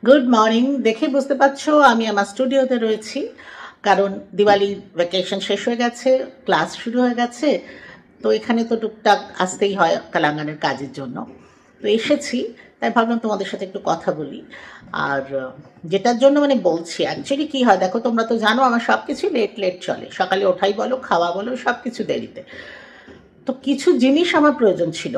Good morning. দেখে বুঝতে পারছো আমি আমার স্টুডিওতে রয়েছি, কারণ দিওয়ালির ভ্যাকেশন শেষ হয়ে গেছে, ক্লাস শুরু হয়ে গেছে। তো এখানে তো টুকটাক আসতেই হয় তেলেঙ্গানার কাজের জন্য। তো এসেছি, তাই ভাবলাম তোমাদের সাথে একটু কথা বলি। আর যেটার জন্য বলছি, অ্যাকচুয়ালি কী হয় দেখো, তোমরা তো জানো আমার সব কিছু লেট লেট চলে, সকালে ওঠাই বলো, খাওয়া বলো, সব কিছু দেরিতে। তো কিছু জিনিস আমার প্রয়োজন ছিল,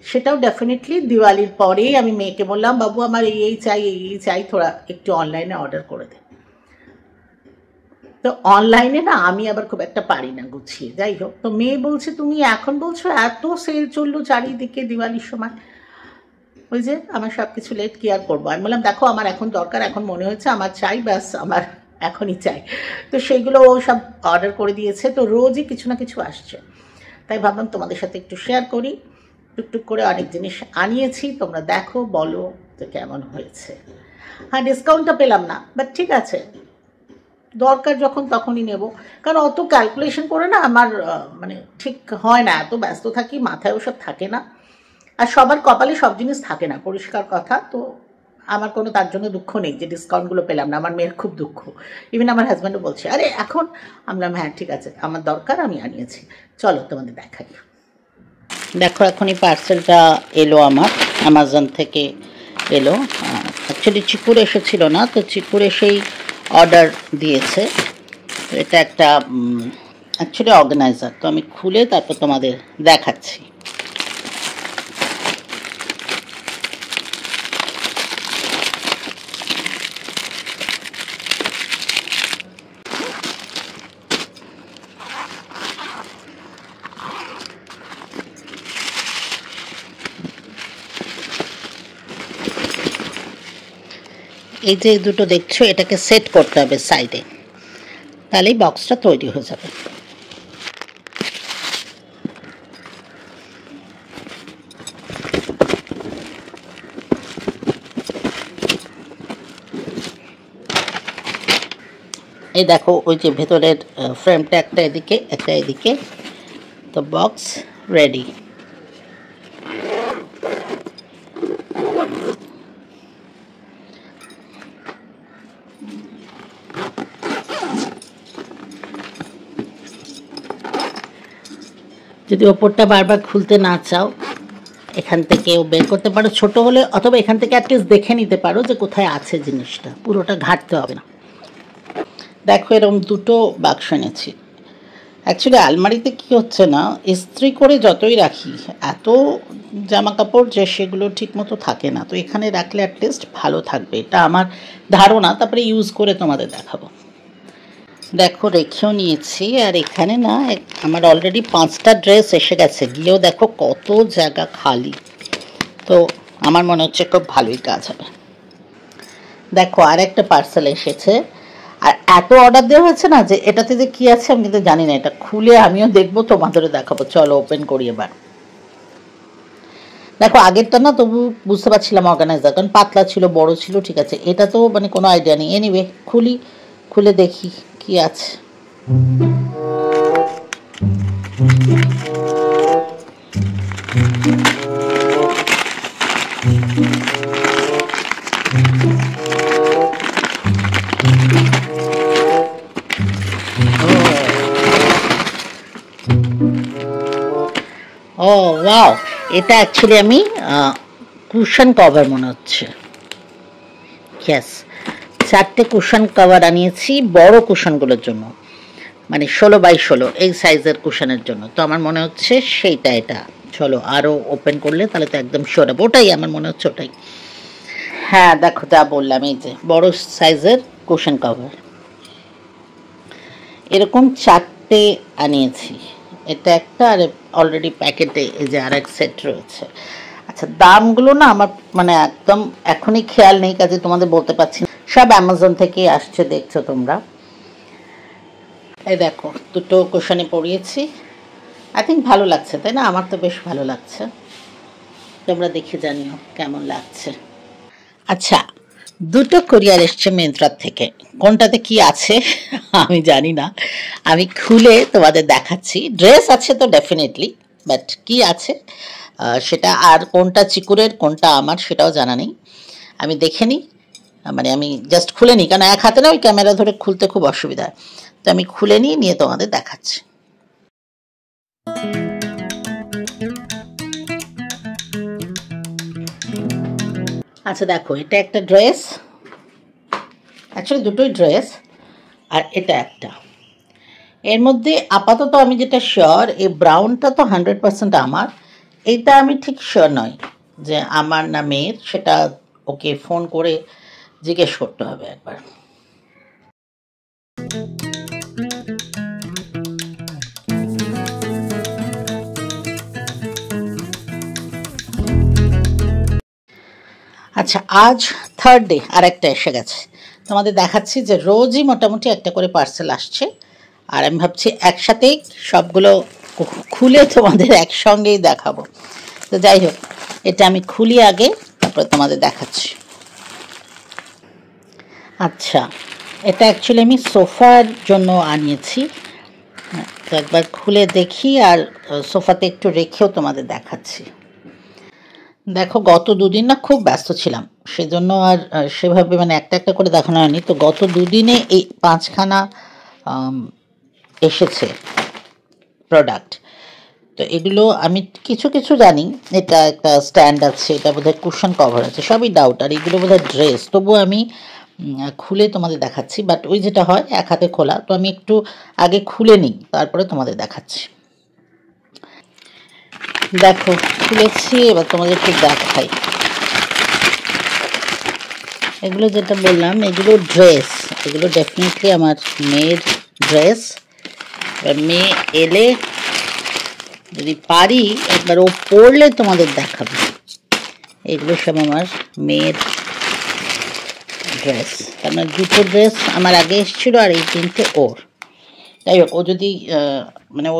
সেটাও ডেফিনেটলি দিওয়ালির পরেই আমি মেয়েকে বললাম, বাবু আমার এই চাই, এই চাই, তোরা একটু অনলাইনে অর্ডার করে দে। তো অনলাইনে না আমি আবার খুব একটা পারি না গুছিয়ে, যাই হোক। তো মেয়ে বলছে, তুমি এখন বলছো এত সেল চললো চারিদিকে দিওয়ালির সময়, ওই যে আমার সব কিছু লেট, কি আর করবো। আমি বললাম, দেখো আমার এখন দরকার, এখন মনে হচ্ছে আমার চাই, ব্যাস আমার এখনই চাই। তো সেইগুলো ও সব অর্ডার করে দিয়েছে, তো রোজই কিছু না কিছু আসছে। তাই ভাবলাম তোমাদের সাথে একটু শেয়ার করি। টুকটুক করে অনেক জিনিস আনিয়েছি, তোমরা দেখো, বলো তো কেমন হয়েছে। হ্যাঁ, ডিসকাউন্টটা পেলাম না, বাট ঠিক আছে, দরকার যখন তখনই নেব। কারণ অত ক্যালকুলেশন করে না আমার ঠিক হয় না, এত ব্যস্ত থাকি, মাথায় ওসব থাকে না। আর সবার কপালে সব জিনিস থাকে না, পরিষ্কার কথা। তো আমার কোনো তার জন্য দুঃখ নেই যে ডিসকাউন্টগুলো পেলাম না, আমার মেয়ের খুব দুঃখ। ইভেন আমার হাজব্যান্ডও বলছে, আরে এখন। আমরা হ্যাঁ ঠিক আছে, আমার দরকার, আমি আনিয়েছি, চলো তোমাদের দেখাই। দেখো এখনই পার্সেলটা এলো, আমার অ্যামাজন থেকে এলো। অ্যাকচুয়ালি চিকুর এসেছিল না, তো চিকুর এসেই অর্ডার দিয়েছে। তো এটা একটা অ্যাকচুয়ালি অর্গানাইজার, তো আমি খুলে তারপর তোমাদের দেখাচ্ছি। এই যে দুটো দেখছো, এটাকে সেট করতে হবে সাইডে, তাহলেই বক্সটা তৈরি হয়ে যাবে। এই দেখো, ওই যে ভেতরের ফ্রেমটা একটা এদিকে, একটা এদিকে, তো বক্স রেডি। যদি ওপরটা বারবার খুলতে না চাও, এখান থেকেও বের করতে পারো ছোট হলে, অথবা এখান থেকে অ্যাটলিস্ট দেখে নিতে পারো যে কোথায় আছে জিনিসটা, পুরোটা ঘাঁটতে হবে না। দেখো এরকম দুটো বাক্স এনেছি। অ্যাকচুয়ালি আলমারিতে কি হচ্ছে না, ইস্ত্রি করে যতই রাখি, এত জামা কাপড় যে সেগুলো ঠিকমতো থাকে না। তো এখানে রাখলে অ্যাটলিস্ট ভালো থাকবে, এটা আমার ধারণা, তারপরে ইউজ করে তোমাদের দেখাবো। দেখো রেখেও নিয়েছি, আর এখানে না আমার অলরেডি 5টা ড্রেস এসে গেছে, গিয়েও দেখো কত জায়গা খালি। তো আমার মনে হচ্ছে খুব ভালোই কাজ হবে। দেখো আর একটা পার্সেল এসেছে, আর এত অর্ডার দেওয়া হয়েছে না যে এটাতে যে কী আছে আমি কিন্তু জানি না, এটা খুলে আমিও দেখবো, তোমাদেরও দেখাবো। চলো ওপেন করি এবার। দেখো আগেরটা না তবু বুঝতে পারছিলাম অর্গানাইজার, কারণ পাতলা ছিল, বড় ছিল, ঠিক আছে। এটা তো কোনো আইডিয়া নেই। এনিওয়ে খুলি, খুলে দেখি কি আছে। ও ওয়াও, এটা অ্যাকচুয়ালি আমি কুশন কভার মনে হচ্ছে। ইয়েস, 4টে কুশন কভার আনিয়েছি, বড় কুশনগুলোর জন্য, 16x16 এই সাইজের কুশনের জন্য। তো আমার মনে হচ্ছে সেইটা এটা। চলো আরও ওপেন করলে তাহলে তো একদম শিওর হবে, ওটাই আমার মনে হচ্ছে, ওটাই। হ্যাঁ দেখো যা বললাম, এই যে বড় সাইজের কুশন কভার, এরকম 4টে আনিয়েছি। এটা একটা, আর অলরেডি প্যাকেটে এই যে আর এক সেট রয়েছে। আচ্ছা দামগুলো না আমার একদম এখনই খেয়াল নেই, কাজে তোমাদের বলতে পারছি না। সব অ্যামাজন থেকেই আসছে, দেখছো তোমরা। এই দেখো দুটো কুশনে পরিয়েছি, আই থিঙ্ক ভালো লাগছে, তাই না? আমার তো বেশ ভালো লাগছে, তোমরা দেখে জানিও কেমন লাগছে। আচ্ছা, দুটো কোরিয়ার এসছে মিন্ত্রার থেকে, কোনটাতে কি আছে আমি জানি না, আমি খুলে তোমাদের দেখাচ্ছি। ড্রেস আছে তো ডেফিনেটলি, বাট কি আছে সেটা, আর কোনটা চিকুরের কোনটা আমার সেটাও জানা নেই। আমি দেখে নিই, মানে আমি জাস্ট খুলে নিই, কারণ এক হাতে না ওই ক্যামেরা ধরে খুলতে খুব অসুবিধা হয়, তো আমি খুলে নিয়ে তোমাদের দেখাচ্ছি। আচ্ছা দেখো, এটা একটা ড্রেস, অ্যাকচুয়ালি দুটোই ড্রেস, আর এটা একটা। এর মধ্যে আপাতত আমি যেটা শিওর, এই ব্রাউনটা তো 100% আমার, এইটা আমি ঠিক শিওর নই যে আমার না মেয়ের, সেটা ওকে ফোন করে জিজ্ঞেস করতে হবে একবার। আচ্ছা, আজ থার্ড ডে, আর একটা এসে গেছে। তোমাদের দেখাচ্ছি যে রোজই মোটামুটি একটা করে পার্সেল আসছে, আর আমি ভাবছি একসাথেই সবগুলো খুলে তোমাদের একসঙ্গেই দেখাবো। তো যাই হোক, এটা আমি খুলি আগে, তারপরে তোমাদের দেখাচ্ছি। আচ্ছা, এটা অ্যাকচুয়ালি আমি সোফার জন্য আনিয়েছি, তো একবার খুলে দেখি আর সোফাতে একটু রেখেও তোমাদের দেখাচ্ছি। দেখো, গত দুদিন না খুব ব্যস্ত ছিলাম, সেজন্য আর সেভাবে মানে একটা একটা করে দেখানো হয়নি। তো গত দুদিনে এই 5খানা এসেছে প্রোডাক্ট। তো এগুলো আমি কিছু কিছু জানি, এটা একটা স্ট্যান্ড আছে, এটা বোধহয় কুশন কভার আছে, সবই ডাউট, আর এগুলো বোধহয় ড্রেস। তবুও আমি খুলে তোমাদের দেখাচ্ছি, বাট ওই যেটা হয় এক হাতে খোলা, তো আমি একটু আগে খুলে নিই, তারপরে তোমাদের দেখাচ্ছি। দেখো, খুলেছি, এবার তোমাদের একটু দেখাই। এগুলো যেটা বললাম, এগুলো ড্রেস, এগুলো ডেফিনেটলি আমার মেয়ের ড্রেস। এবার মেয়ে এলে যদি পারি একবার ও পড়লে তোমাদের দেখাবো। এগুলো সব আমার মেয়ের ড্রেস, তার মানে দুটো ড্রেস আমার আগে এসেছিলো, আর এই তিনটে ওর। যাই হোক, ও যদি মানে ও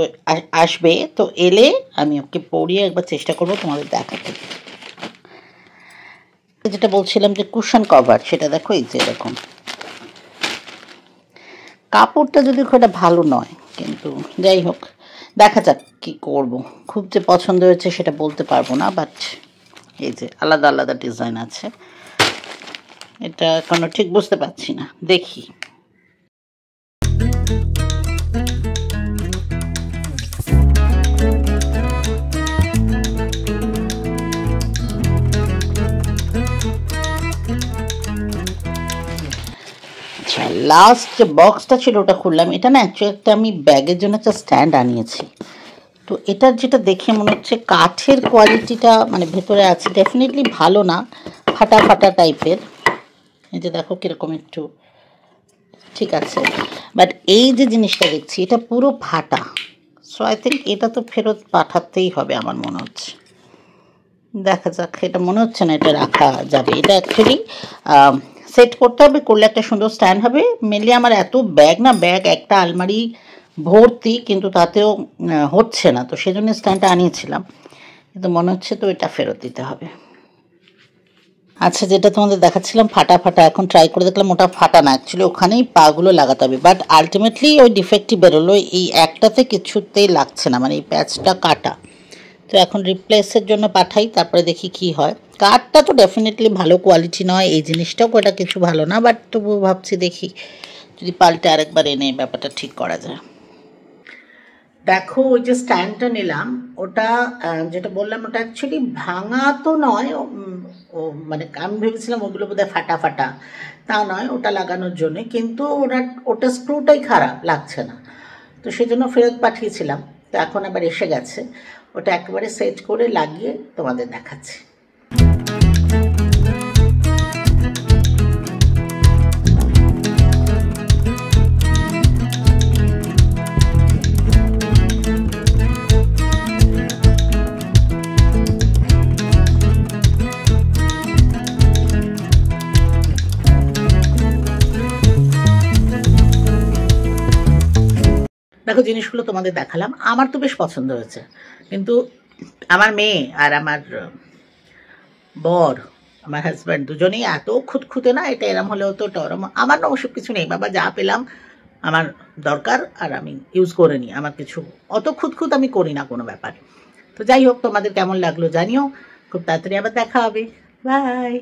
আসবে, তো এলে আমি ওকে পড়িয়ে একবার চেষ্টা করবো তোমাদের দেখাতে। যেটা বলছিলাম যে কুশন কভার, সেটা দেখো এই যে এরকম। কাপড়টা যদি খুব একটা ভালো নয়, কিন্তু যাই হোক, দেখা যাক কী করবো। খুব যে পছন্দ হয়েছে সেটা বলতে পারবো না, বাট এই যে আলাদা আলাদা ডিজাইন আছে, এটা এখনো ঠিক বুঝতে পারছি না, দেখি। লাস্ট যে বক্সটা ছিল ওটা খুললাম। এটা না অ্যাকচুয়ালি একটা আমি ব্যাগের জন্য একটা স্ট্যান্ড আনিয়েছি। তো এটার যেটা দেখে মনে হচ্ছে কাঠের কোয়ালিটিটা মানে ভেতরে আছে ডেফিনেটলি ভালো না, ফাটা ফাটা টাইপের। এই যে দেখো কীরকম একটু, ঠিক আছে, বাট এই যে জিনিসটা দেখছি এটা পুরো ফাটা। সো আই থিঙ্ক এটা তো ফেরত পাঠাতেই হবে আমার মনে হচ্ছে। দেখা যাক, এটা মনে হচ্ছে না এটা রাখা যাবে। এটা অ্যাকচুয়ালি সেট করতে হবে, করলে একটা সুন্দর স্ট্যান্ড হবে। মেনলি আমার এত ব্যাগ না, ব্যাগ একটা আলমারি ভর্তি, কিন্তু তাতেও হচ্ছে না, তো সেজন্য স্ট্যান্ডটা আনিয়েছিলাম, কিন্তু মনে হচ্ছে তো এটা ফেরত দিতে হবে। আচ্ছা, যেটা তোমাদের দেখাচ্ছিলাম ফাটা ফাটা, এখন ট্রাই করে দেখলাম ওটা ফাটা না, অ্যাকচুয়ালি ওখানেই পাগুলো লাগাতে হবে, বাট আলটিমেটলি ওই ডিফেক্টই বেরোলো। এই একটাতে কিছুতেই লাগছে না, মানে এই প্যাচটা কাটা। তো এখন রিপ্লেসের জন্য পাঠাই, তারপরে দেখি কি হয়। কাঠটা তো ডেফিনেটলি ভালো কোয়ালিটি নয়, এই জিনিসটাও ওটা কিছু ভালো না, বাট তবুও ভাবছি দেখি যদি পাল্টে আরেকবার এনে ব্যাপারটা ঠিক করা যায়। দেখো, ওই যে স্ট্যান্ডটা নিলাম, ওটা যেটা বললাম ওটা অ্যাকচুয়ালি ভাঙা তো নয়, ও মানে আমি ভেবেছিলাম ওগুলো বোধহয় ফাটা ফাটা, তা নয়, ওটা লাগানোর জন্য, কিন্তু ওটা স্ক্রুটাই খারাপ, লাগছে না, তো সেজন্য ফেরত পাঠিয়েছিলাম। তো এখন আবার এসে গেছে, ওটা একেবারে সেট করে লাগিয়ে তোমাদের দেখাচ্ছি। দেখো, জিনিসগুলো তোমাদের দেখালাম, আমার তো বেশ পছন্দ হয়েছে, কিন্তু আমার মেয়ে আর আমার বর, আমার হাজব্যান্ড, দুজনেই এত খুঁতখুঁতে না, এটা এরম হলেও তো টরম। আমার না ওসব কিছু নেই বাবা, যা পেলাম আমার দরকার আর আমি ইউজ করে নিই, আমার কিছু অত খুঁতখুত আমি করি না কোনো ব্যাপার। তো যাই হোক, তোমাদের কেমন লাগলো জানিও, খুব তাড়াতাড়ি আবার দেখা হবে, বাই।